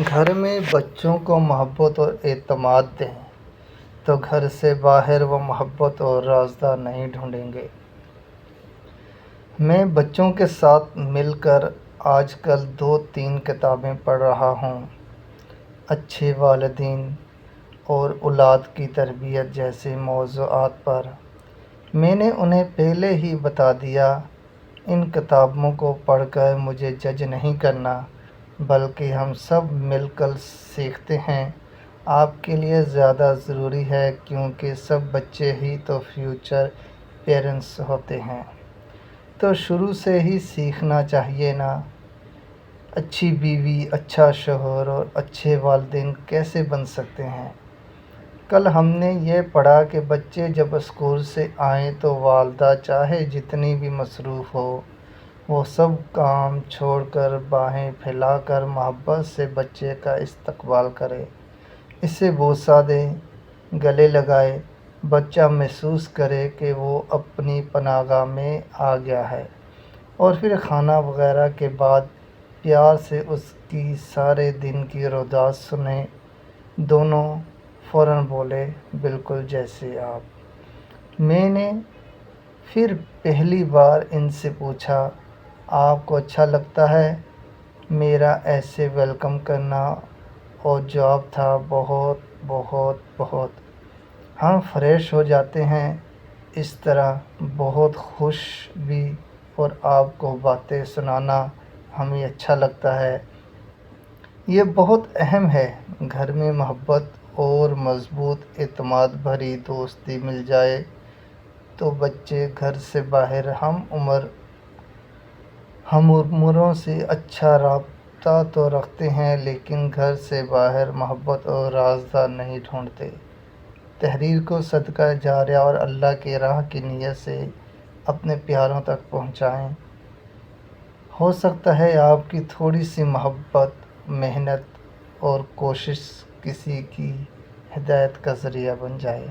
گھر میں بچوں کو محبت اور اعتماد دیں تو گھر سے باہر وہ محبت اور رازدار نہیں ڈھونڈیں گے۔ میں بچوں کے ساتھ مل کر آج کل 2-3 کتابیں پڑھ رہا ہوں۔ اچھے والدین اور اولاد کی تربیت جیسے موضوعات پر۔ میں نے انہیں پہلے ہی بتا دیا، ان کتابوں کو پڑھ کر مجھے جج نہیں کرنا، بلکہ ہم سب مل کر سیکھتے ہیں۔ آپ کے لیے زیادہ ضروری ہے کیونکہ سب بچے ہی تو فیوچر پیرنٹس ہوتے ہیں، تو شروع سے ہی سیکھنا چاہیے نا۔ اچھی بیوی، اچھا شوہر اور اچھے والدین کیسے بن سکتے ہیں؟ کل ہم نے یہ پڑھا کہ بچے جب اسکول سے آئیں تو والدہ چاہے جتنی بھی مصروف ہو، وہ سب کام چھوڑ کر باہیں پھیلا کر محبت سے بچے کا استقبال کرے، اسے بوسہ دے، گلے لگائے، بچہ محسوس کرے کہ وہ اپنی پناہ گاہ میں آ گیا ہے، اور پھر کھانا وغیرہ کے بعد پیار سے اس کی سارے دن کی روداد سنے۔ دونوں فوراً بولے، بالکل جیسے آپ۔ میں نے پھر پہلی بار ان سے پوچھا، آپ کو اچھا لگتا ہے میرا ایسے ویلکم کرنا؟ اور جواب تھا، بہت بہت بہت۔ ہم فریش ہو جاتے ہیں اس طرح، بہت خوش بھی، اور آپ کو باتیں سنانا ہمیں اچھا لگتا ہے۔ یہ بہت اہم ہے۔ گھر میں محبت اور مضبوط اعتماد بھری دوستی مل جائے تو بچے گھر سے باہر ہم عمروں سے اچھا رابطہ تو رکھتے ہیں، لیکن گھر سے باہر محبت اور رازدار نہیں ڈھونڈتے۔ تحریر کو صدقہ جاریہ اور اللہ کی راہ کی نیت سے اپنے پیاروں تک پہنچائیں۔ ہو سکتا ہے آپ کی تھوڑی سی محبت، محنت اور کوشش کسی کی ہدایت کا ذریعہ بن جائے۔